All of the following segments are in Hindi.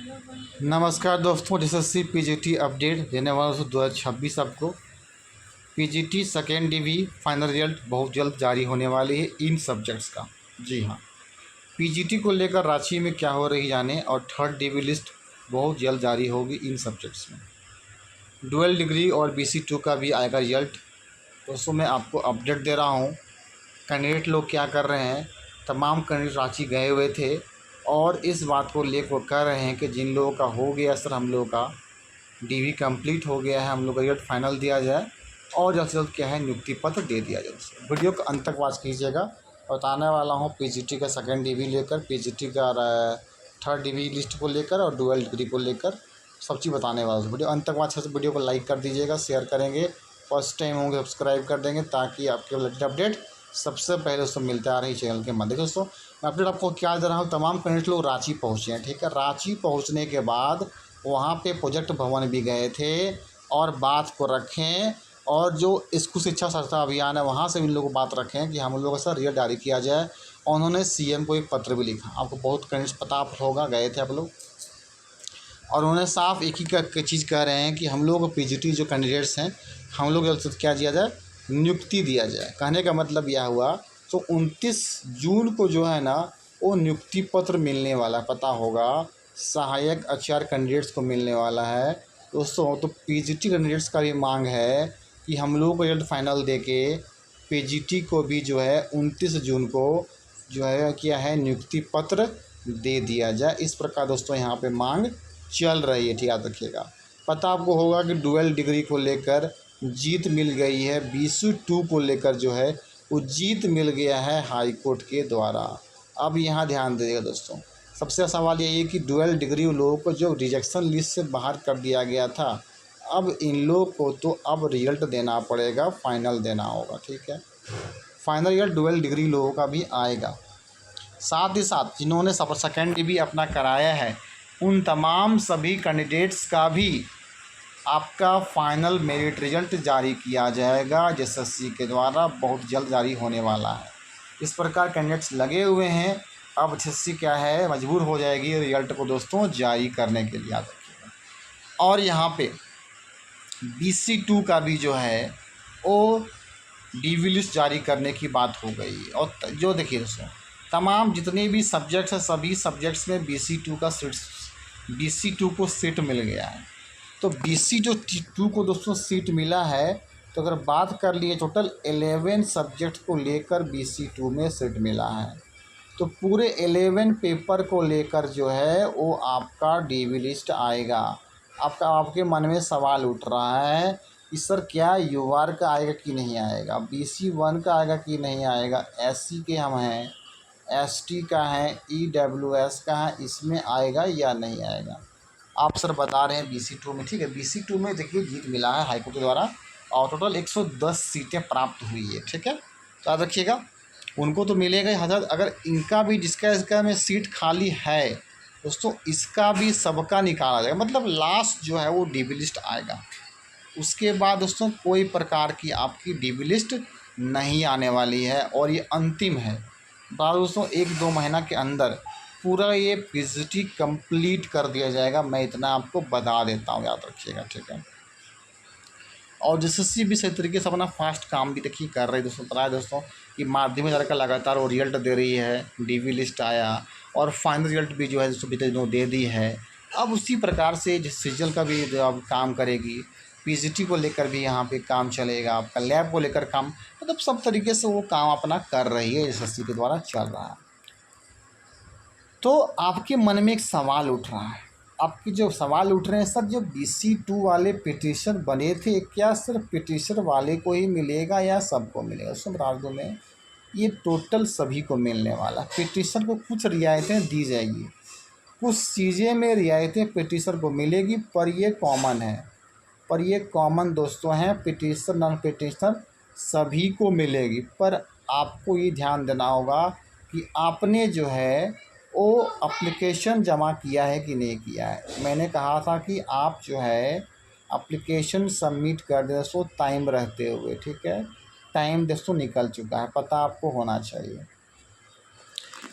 नमस्कार दोस्तों, एसएससी पीजीटी अपडेट देने वाला हूँ 2026 आपको। PGT second DV final result बहुत जल्द जारी होने वाली है इन सब्जेक्ट्स का। जी हाँ, पीजीटी को लेकर रांची में क्या हो रही जाने, और थर्ड डीवी लिस्ट बहुत जल्द जारी होगी इन सब्जेक्ट्स में। डुअल डिग्री और BC2 का भी आएगा रिजल्ट। दोस्तों मैं आपको अपडेट दे रहा हूँ। कैंडिडेट लोग क्या कर रहे हैं, तमाम कैंडिडेट रांची गए हुए थे और इस बात को लेकर वो कह रहे हैं कि जिन लोगों का हो गया सर, हम लोगों का डीवी कंप्लीट हो गया है, हम लोग का रिजल्ट फाइनल दिया जाए और जल्द से जल्द क्या है नियुक्ति पत्र दे दिया जाए। वीडियो को अंत तक वॉच कीजिएगा। बताने वाला हूँ पीजीटी का सेकेंड डीवी लेकर, पीजीटी का थर्ड डीवी लिस्ट को लेकर और डुअल डिग्री को लेकर सब चीज़ बताने वाला हूँ। वीडियो अंत तक वॉच करके वीडियो को लाइक कर दीजिएगा, शेयर करेंगे, फर्स्ट टाइम होंगे सब्सक्राइब कर देंगे ताकि आपके लेटेस्ट अपडेट सबसे पहले दोस्तों मिलते आ रही चैनल के माध्यम। दोस्तों मैं अपडेट आपको क्या दे रहा हूँ, तमाम कैंडिडेट लोग रांची पहुँचे हैं। ठीक है, रांची पहुँचने के बाद वहाँ पे प्रोजेक्ट भवन भी गए थे और बात को रखें, और जो स्कूल शिक्षा संस्था अभियान है वहाँ से भी लोग बात रखें कि हम लोगों का सर रिजल्ट जारी किया जाए। और उन्होंने CM को एक पत्र भी लिखा। आपको बहुत कैंडिडेट पता होगा, गए थे आप लोग, और उन्होंने साफ एक ही चीज़ कह रहे हैं कि हम लोग पीजीटी जो कैंडिडेट्स हैं हम लोग जल्द से क्या दिया जाए, नियुक्ति दिया जाए। कहने का मतलब यह हुआ तो 29 जून को जो है ना वो नियुक्ति पत्र मिलने वाला, पता होगा, सहायक आचार्य कैंडिडेट्स को मिलने वाला है दोस्तों। तो पीजीटी कैंडिडेट्स का भी मांग है कि हम लोग को रिजल्ट फाइनल दे के पीजीटी को भी जो है 29 जून को जो है क्या है नियुक्ति पत्र दे दिया जाए। इस प्रकार दोस्तों यहाँ पे मांग चल रही है, ठीक याद रखिएगा। पता आपको होगा कि डुअल डिग्री को लेकर जीत मिल गई है, BC2 को लेकर जो है वो जीत मिल गया है हाई कोर्ट के द्वारा। अब यहाँ ध्यान दीजिएगा दोस्तों, सबसे सवाल यही है कि डुअल डिग्री लोगों को जो रिजेक्शन लिस्ट से बाहर कर दिया गया था, अब इन लोगों को तो अब रिजल्ट देना पड़ेगा, फाइनल देना होगा। ठीक है, फाइनल रिजल्ट डुअल डिग्री लोगों का भी आएगा। साथ ही साथ जिन्होंने सेकेंड डीवी अपना कराया है उन तमाम सभी कैंडिडेट्स का भी आपका फाइनल मेरिट रिजल्ट जारी किया जाएगा एसएससी के द्वारा, बहुत जल्द जारी होने वाला है। इस प्रकार कैंडिडेट्स लगे हुए हैं। अब एसएससी क्या है मजबूर हो जाएगी रिजल्ट को दोस्तों जारी करने के लिए, याद रखिएगा। और यहाँ पे BC2 का भी जो है वो डीवी लिस्ट जारी करने की बात हो गई। और जो देखिए दोस्तों, तमाम जितने भी सब्जेक्ट्स हैं सभी सब्जेक्ट्स में BC2 को सीट मिल गया है। तो BC2 को दोस्तों सीट मिला है, तो अगर बात कर लिए टोटल 11 सब्जेक्ट को लेकर BC2 में सीट मिला है, तो पूरे 11 पेपर को लेकर जो है वो आपका डीवी लिस्ट आएगा। आपके मन में सवाल उठ रहा है कि सर क्या UR का आएगा कि नहीं आएगा, BC1 का आएगा कि नहीं आएगा, SC के हम हैं, ST का है, EWS का है, इसमें आएगा या नहीं आएगा। आप सर बता रहे हैं BC2 में। ठीक है, BC2 में देखिए जीत मिला है हाईकोर्ट के द्वारा और टोटल 110 सीटें प्राप्त हुई है। ठीक है, तो याद रखिएगा उनको तो मिलेगा ही हजार। अगर इनका भी जिसका में सीट खाली है दोस्तों, इसका भी सबका निकाला जाएगा, मतलब लास्ट जो है वो डीवी लिस्ट आएगा। उसके बाद दोस्तों कोई प्रकार की आपकी डीवी लिस्ट नहीं आने वाली है और ये अंतिम है। दोस्तों 1-2 महीना के अंदर पूरा ये पीजीटी कंप्लीट कर दिया जाएगा, मैं इतना आपको बता देता हूँ, याद रखिएगा। ठीक है, और एसएससी भी सही तरीके से अपना फास्ट काम भी देखिए कर रही है दोस्तों। पता है दोस्तों कि माध्यमिक का लगातार वो रिजल्ट दे रही है, डीवी लिस्ट आया और फाइनल रिजल्ट भी जो है दोस्तों बीते दिनों दे दी है। अब उसी प्रकार से सीजल का भी जो अब काम करेगी, पीजीटी को लेकर भी यहाँ पे काम चलेगा, आपका लैब को लेकर काम, मतलब सब तरीके से वो काम अपना कर रही है, एसएससी के द्वारा चल रहा है। तो आपके मन में एक सवाल उठ रहा है, आपके जो सवाल उठ रहे हैं सर, जो BC2 वाले पिटिशन बने थे क्या सिर्फ पिटिशन वाले को ही मिलेगा या सबको मिलेगा? सब राज्यों में ये टोटल सभी को मिलने वाला। पिटिशन को कुछ रियायतें दी जाएगी, कुछ चीज़ें में रियायतें पिटिशन को मिलेगी, पर ये कॉमन है, पर ये कॉमन दोस्तों हैं, पिटिशन नॉन पिटिशन सभी को मिलेगी। पर आपको ये ध्यान देना होगा कि आपने जो है वो एप्लीकेशन जमा किया है कि नहीं किया है। मैंने कहा था कि आप जो है एप्लीकेशन सबमिट कर दें दोस्तों टाइम रहते हुए। ठीक है, टाइम दोस्तों निकल चुका है, पता आपको होना चाहिए।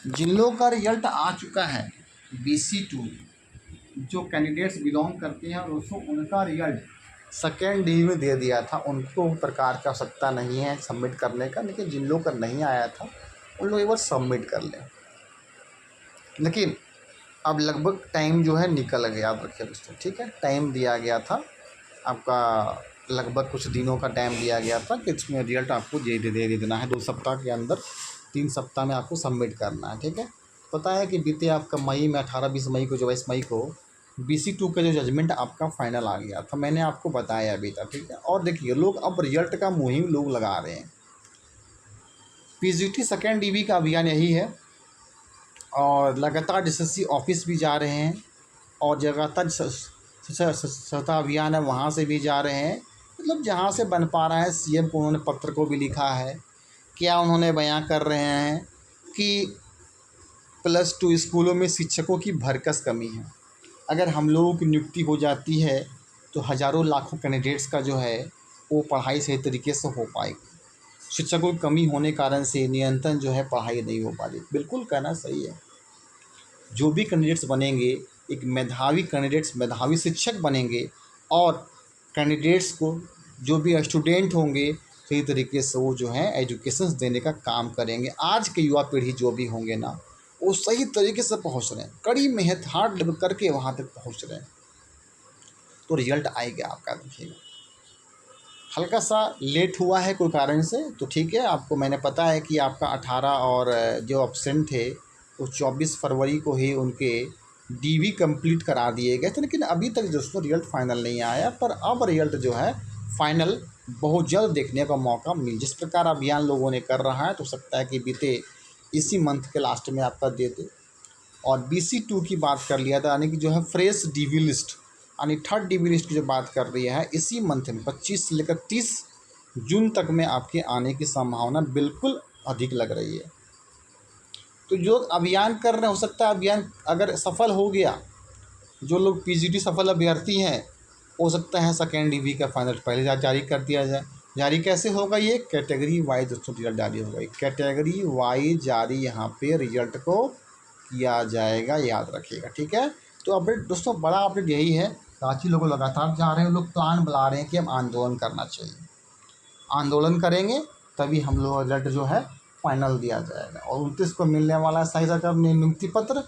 जिन लोगों का रिजल्ट आ चुका है BC2 जो कैंडिडेट्स बिलोंग करते हैं दोस्तों उनका रिजल्ट सेकेंड डी में दे दिया था, उनको प्रकार की आवश्यकता नहीं है सबमिट करने का, लेकिन जिन लोग का नहीं आया था उन लोग एक बार सबमिट कर लें। लेकिन अब लगभग टाइम जो है निकल गया, याद रखिए दोस्तों, ठीक है। टाइम दिया गया था आपका, लगभग कुछ दिनों का टाइम दिया गया था कि इसमें रिजल्ट आपको दे देना है 2 सप्ताह के अंदर, 3 सप्ताह में आपको सबमिट करना है, ठीक है। पता है कि बीते आपका मई में 18-20 मई को, 22 मई को BC2 का जो जजमेंट आपका फाइनल आ गया था, मैंने आपको बताया अभी तक, ठीक है। और देखिए लोग अब रिजल्ट का मुहिम लोग लगा रहे हैं। PGT सेकेंड DV का अभियान यही है, और लगातार SSC ऑफिस भी जा रहे हैं, और लगातार सतह अभियान है वहाँ से भी जा रहे हैं। मतलब जहाँ से बन पा रहा है, CM को उन्होंने पत्र को भी लिखा है। क्या उन्होंने बयां कर रहे हैं कि +2 स्कूलों में शिक्षकों की भरकस कमी है। अगर हम लोगों की नियुक्ति हो जाती है तो हज़ारों लाखों कैंडिडेट्स का जो है वो पढ़ाई सही तरीके से हो पाएगी। शिक्षकों की कमी होने कारण से निरंतर जो है पढ़ाई नहीं हो पा रही। बिल्कुल कहना सही है। जो भी कैंडिडेट्स बनेंगे, एक मेधावी कैंडिडेट्स, मेधावी शिक्षक बनेंगे, और कैंडिडेट्स को जो भी स्टूडेंट होंगे सही तरीके से वो जो है एजुकेशन देने का काम करेंगे। आज के युवा पीढ़ी जो भी होंगे ना, वो सही तरीके से पहुंच रहे हैं, कड़ी मेहनत हार्ड लेवल करके वहाँ तक पहुंच रहे हैं, तो रिजल्ट आएगा आपका। देखिएगा हल्का सा लेट हुआ है कोई कारण से, तो ठीक है, आपको मैंने पता है कि आपका 18 और जो ऑब्सेंट थे वो 24 फरवरी को ही उनके DV कंप्लीट करा दिए गए थे, लेकिन अभी तक दोस्तों रिजल्ट फाइनल नहीं आया। पर अब रिजल्ट जो है फाइनल बहुत जल्द देखने का मौका मिल, जिस प्रकार अभियान लोगों ने कर रहा है, तो सकता है कि बीते इसी मंथ के लास्ट में आपका दे दे। और BC2 की बात कर लिया था, यानी कि जो है फ्रेश DV लिस्ट, यानी थर्ड DV लिस्ट की जो बात कर रही है, इसी मंथ में 25 से लेकर 30 जून तक में आपके आने की संभावना बिल्कुल अधिक लग रही है। तो जो अभियान कर रहे हैं, हो सकता है अभियान अगर सफल हो गया, जो लोग PGT सफल अभ्यर्थी हैं, हो सकता है सेकेंड DV का फाइनल पहले जारी कर दिया जाए। जारी कैसे होगा? ये कैटेगरी वाइज दोस्तों रिजल्ट जारी होगा, कैटेगरी वाइज जारी यहाँ पे रिजल्ट को किया जाएगा, याद रखिएगा, ठीक है। तो अपडेट दोस्तों, बड़ा अपडेट यही है, रांची लोग लगातार जा रहे हैं, लोग प्लान बना रहे हैं कि हम आंदोलन करना चाहिए, आंदोलन करेंगे तभी हम लोग रिजल्ट जो है फाइनल दिया जाएगा। और 29 को मिलने वाला है सही सरकार ने नियुक्ति पत्र।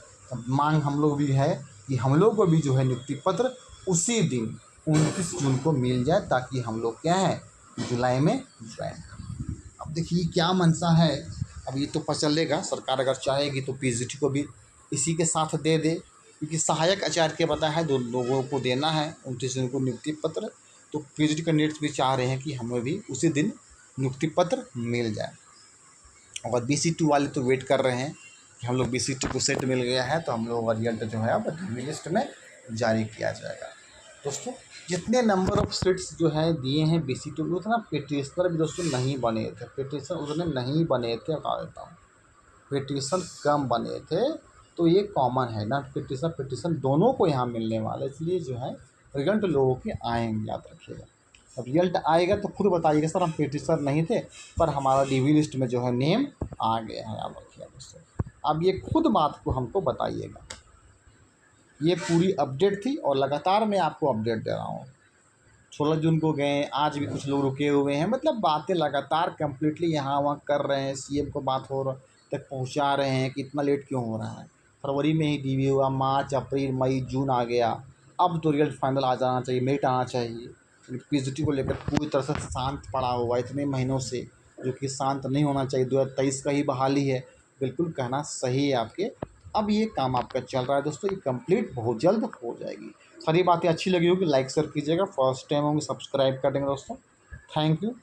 मांग हम लोग भी है कि हम लोग को भी जो है नियुक्ति पत्र उसी दिन 29 जून को मिल जाए, ताकि हम लोग क्या है जुलाई में ज्वाइन करें। अब देखिए क्या मनसा है, अब ये तो पता चलेगा, सरकार अगर चाहेगी तो PGT को भी इसी के साथ दे दे, क्योंकि सहायक आचार्य के पता है 2 लोगों को देना है 29 जून को नियुक्ति पत्र। तो PGT कैंडिडेट्स भी चाह रहे हैं कि हमें भी उसी दिन नियुक्ति पत्र मिल जाए। और BC2 वाले तो वेट कर रहे हैं कि हम लोग BC2 को सेट मिल गया है तो हम लोग रिजल्ट जो है अब DV लिस्ट में जारी किया जाएगा। दोस्तों जितने नंबर ऑफ सीट्स जो है दिए हैं BC2 में, उतना पिटिशनर भी दोस्तों नहीं बने थे, पिटिशन उतने नहीं बने थे, बता देता हूँ, पिटिशन कम बने थे। तो ये कॉमन है ना, पिटिशन दोनों को यहाँ मिलने वाला है, इसलिए जो है रिजल्ट लोगों के आएंगे, याद रखिएगा। अब रिजल्ट आएगा तो खुद बताइएगा सर हम पिटिशनर नहीं थे पर हमारा DV लिस्ट में जो है नेम आ गया है, याद रखिएगा दोस्तों। अब ये खुद बात को हमको बताइएगा। ये पूरी अपडेट थी और लगातार मैं आपको अपडेट दे रहा हूँ। 16 जून को गए, आज भी कुछ लोग रुके हुए हैं, मतलब बातें लगातार कंप्लीटली यहाँ वहाँ कर रहे हैं, CM को बात हो तक पहुँचा रहे हैं कि इतना लेट क्यों हो रहा है। फरवरी में ही DV हुआ, मार्च अप्रैल मई जून आ गया, अब तो रिजल्ट फाइनल आ जाना चाहिए, मेरिट आना चाहिए। PGT को लेकर पूरी तरह से शांत पड़ा हुआ इतने महीनों से, जो कि शांत नहीं होना चाहिए। 2023 का ही बहाली है, बिल्कुल कहना सही है आपके। अब ये काम आपका चल रहा है दोस्तों, ये कंप्लीट बहुत जल्द हो जाएगी। सारी बातें अच्छी लगी होगी लाइक शेयर कीजिएगा, फर्स्ट टाइम होंगे सब्सक्राइब कर देंगे दोस्तों। Thank you.